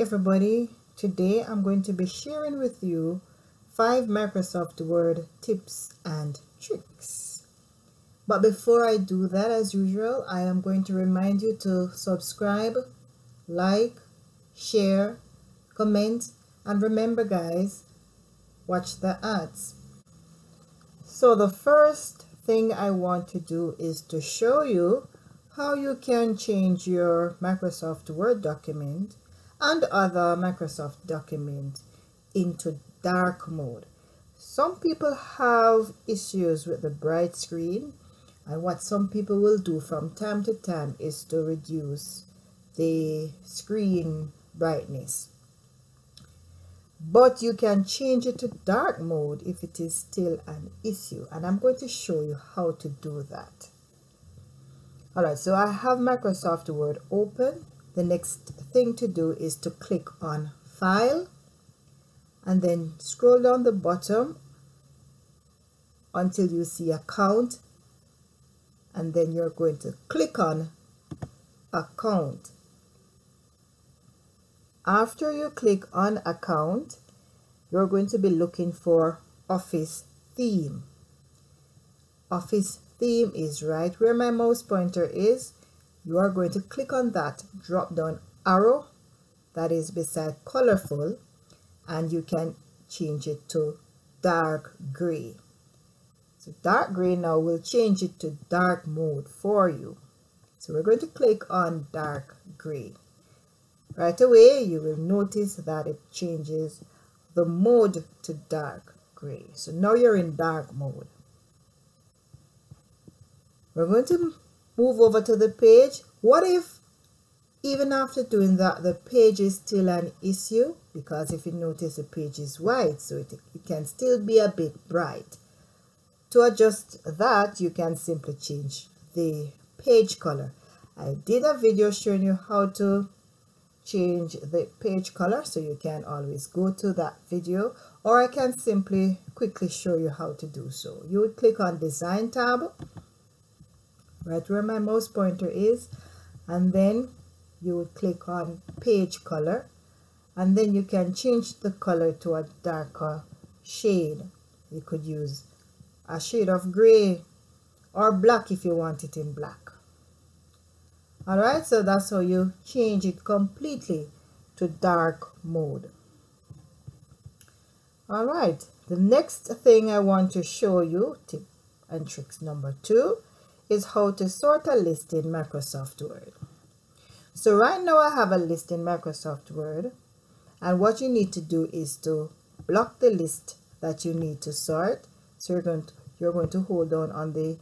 everybody, today I'm going to be sharing with you 5 Microsoft Word tips and tricks. But before I do that, as usual, I am going to remind you to subscribe, like, share, comment, and remember guys, watch the ads. So the first thing I want to do is to show you how you can change your Microsoft Word document and other Microsoft document into dark mode. Some people have issues with the bright screen, and what some people will do from time to time is to reduce the screen brightness. But you can change it to dark mode if it is still an issue, and I'm going to show you how to do that. Alright, so I have Microsoft Word open. The next thing to do is to click on File and then scroll down the bottom until you see Account, and then you're going to click on Account. After you click on Account, you're going to be looking for Office Theme. Office Theme is right where my mouse pointer is. You are going to click on that drop down arrow that is beside colorful, and you can change it to dark gray. So dark gray now will change it to dark mode for you. So we're going to click on dark gray. Right away you will notice that it changes the mode to dark gray. So now you're in dark mode. We're going to move over to the page. What if even after doing that the page is still an issue? Because if you notice the page is white, so it can still be a bit bright. To adjust that, you can simply change the page color. I did a video showing you how to change the page color, so you can always go to that video, or I can simply quickly show you how to do so. You would click on Design tab right where my mouse pointer is, and then you would click on Page Color, and then you can change the color to a darker shade. You could use a shade of gray or black if you want it in black. Alright, so that's how you change it completely to dark mode. Alright, the next thing I want to show you, tip and tricks number 2, is how to sort a list in Microsoft Word. So right now I have a list in Microsoft Word, and what you need to do is to block the list that you need to sort. So you're going to hold down on the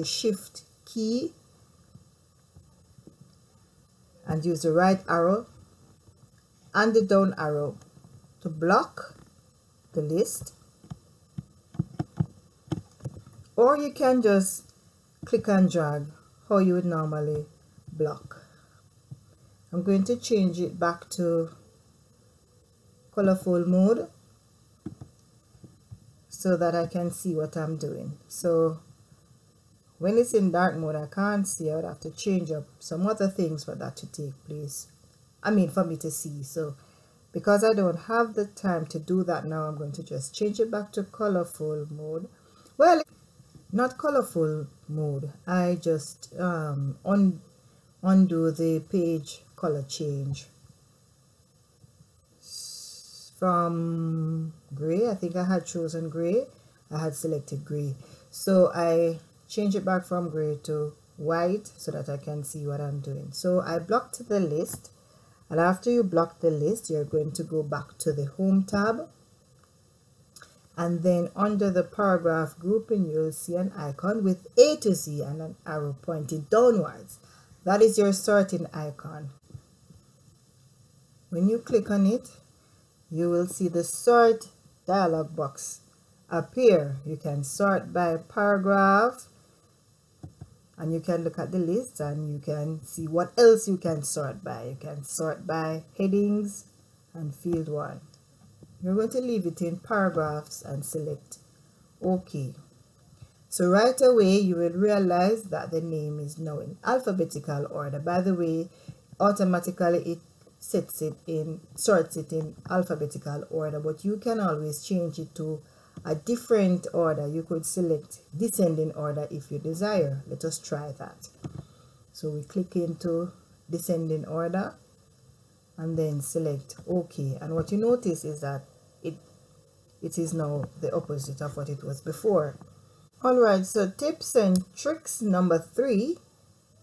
Shift key and use the right arrow and the down arrow to block the list, or you can just click and drag how you would normally block. I'm going to change it back to colorful mode so that I can see what I'm doing. So when it's in dark mode I can't see. I would have to change up some other things for that to take place. For me to see. So because I don't have the time to do that now, I'm going to just change it back to colorful mode. Well, not colorful mode. I just undo the page color change from gray. I think I had chosen gray. I had selected gray. So I change it back from gray to white so that I can see what I'm doing. So I blocked the list, and after you block the list, you're going to go back to the Home tab, and then under the paragraph grouping you'll see an icon with A to Z and an arrow pointing downwards. That is your sorting icon. When you click on it, you will see the sort dialog box appear. You can sort by paragraph, and you can look at the list and you can see what else you can sort by. You can sort by headings and field 1. You're going to leave it in paragraphs and select OK. So right away you will realize that the name is now in alphabetical order. By the way, automatically it sorts it in alphabetical order, but you can always change it to a different order. You could select descending order if you desire. Let us try that. So we click into descending order and then select OK, and what you notice is that it is now the opposite of what it was before. Alright, so tips and tricks number 3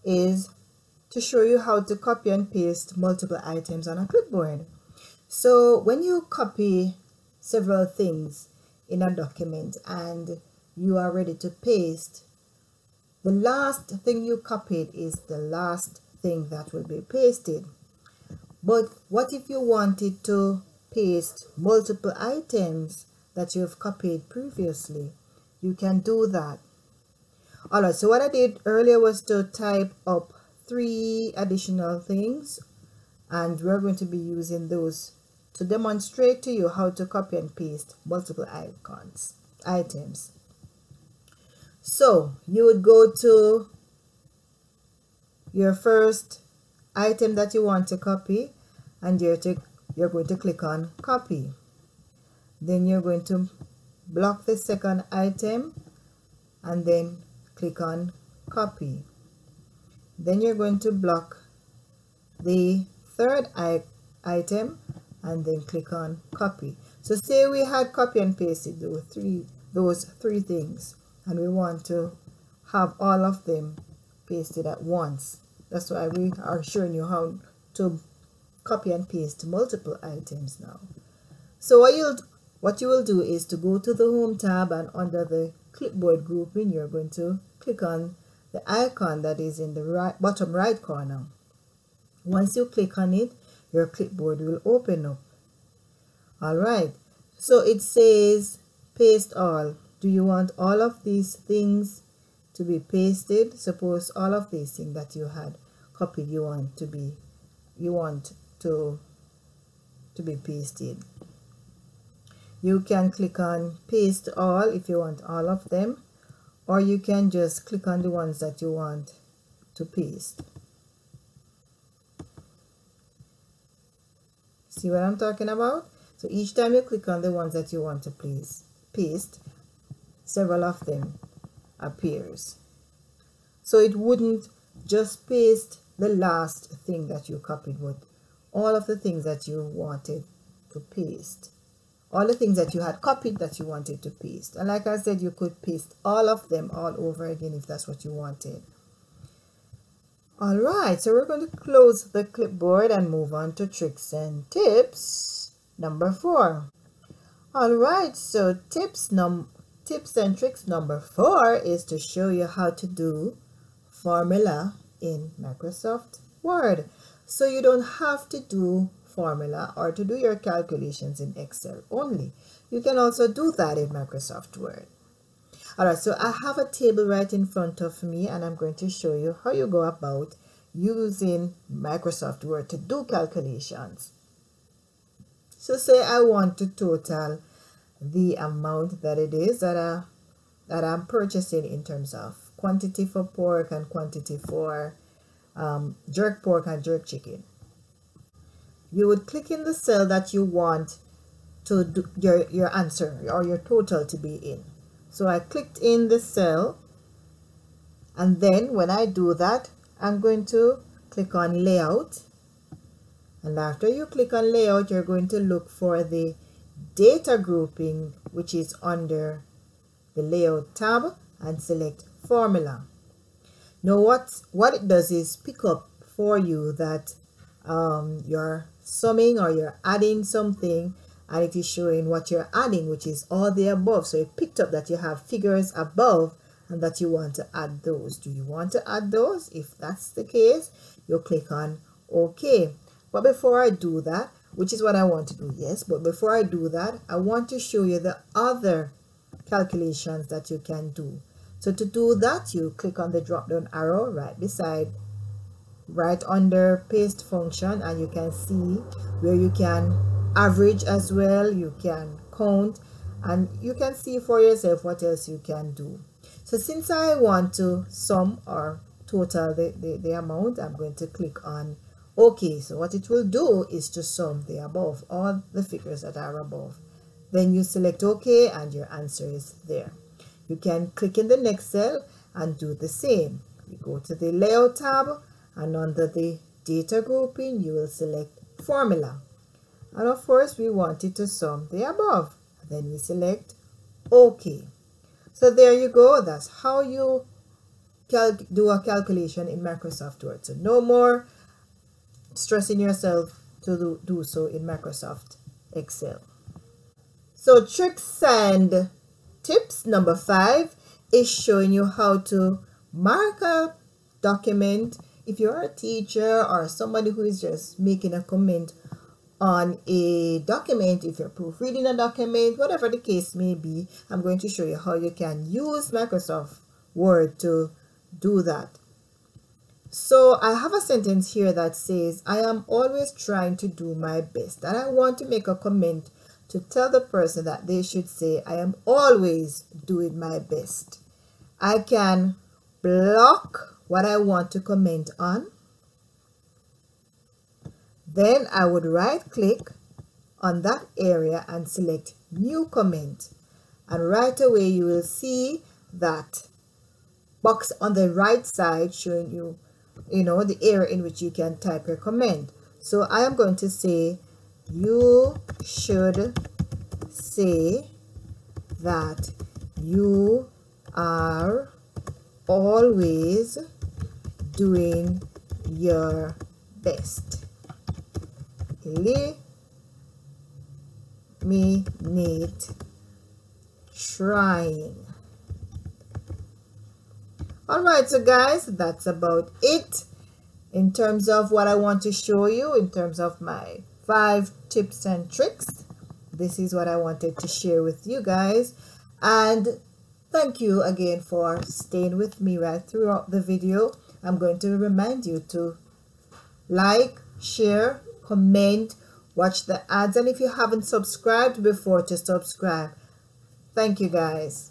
is to show you how to copy and paste multiple items on a clipboard. So when you copy several things in a document and you are ready to paste, the last thing you copied is the last thing that will be pasted. But what if you wanted to paste multiple items that you've copied previously? You can do that. Alright, so what I did earlier was to type up 3 additional things, and we're going to be using those to demonstrate to you how to copy and paste multiple items. So you would go to your first item that you want to copy, and you're going to click on copy. Then you're going to block the second item and then click on copy. Then you're going to block the third item and then click on copy. So say we had copy and pasted those three things, and we want to have all of them pasted at once. That's why we are showing you how to copy and paste multiple items now. So what you will do is to go to the Home tab, and under the clipboard grouping you're going to click on the icon that is in the bottom right corner. Once you click on it, your clipboard will open up. Alright, so it says paste all. Do you want all of these things to be pasted? Suppose all of these things that you had copied you want to be pasted. You can click on paste all if you want all of them, or you can just click on the ones that you want to paste. See what I'm talking about? So each time you click on the ones that you want to paste, several of them appears. So it wouldn't just paste the last thing that you copied, but all of the things that you wanted to paste. All the things that you had copied that you wanted to paste. And like I said, you could paste all of them all over again if that's what you wanted. Alright, so we're going to close the clipboard and move on to tricks and tips number 4. Alright, so tips and tricks number 4 is to show you how to do formula in Microsoft Word. So you don't have to do formula or to do your calculations in Excel only. You can also do that in Microsoft Word. Alright, so I have a table right in front of me, and I'm going to show you how you go about using Microsoft Word to do calculations. So say I want to total the amount that it is that I'm purchasing in terms of quantity for pork and quantity for jerk pork and jerk chicken. You would click in the cell that you want to do your answer or your total to be in. So I clicked in the cell, and then when I do that, I'm going to click on layout, and after you click on layout, you're going to look for the data grouping, which is under the layout tab, and select formula. Now what it does is pick up for you that you're summing or you're adding something, and it is showing what you're adding, which is all the above. So it picked up that you have figures above and that you want to add those. Do you want to add those? If that's the case, you'll click on OK. But before I do that, which is what I want to do, yes, but before I do that, I want to show you the other calculations that you can do. So to do that, you click on the drop down arrow right under paste function, and you can see where you can average as well, you can count, and you can see for yourself what else you can do. So since I want to sum or total the amount, I'm going to click on Okay, so what it will do is to sum the above, all the figures that are above. Then you select OK and your answer is there. You can click in the next cell and do the same. We go to the Layout tab, and under the data grouping you will select Formula. And of course we want it to sum the above. Then we select OK. So there you go. That's how you do a calculation in Microsoft Word. So no more stressing yourself to do so in Microsoft Excel. So tricks and tips number 5 is showing you how to mark a document. If you're a teacher or somebody who is just making a comment on a document, if you're proofreading a document, whatever the case may be, I'm going to show you how you can use Microsoft Word to do that. So I have a sentence here that says, I am always trying to do my best, and I want to make a comment to tell the person that they should say, I am always doing my best. I can block what I want to comment on. Then I would right click on that area and select New Comment. And right away you will see that box on the right side showing you, the area in which you can type your comment. So I am going to say, you should say that you are always doing your best. Eliminate trying. Alright, so guys, that's about it in terms of what I want to show you in terms of my 5 tips and tricks. This is what I wanted to share with you guys, and thank you again for staying with me right throughout the video. I'm going to remind you to like, share, comment, watch the ads, and if you haven't subscribed before, to subscribe. Thank you guys.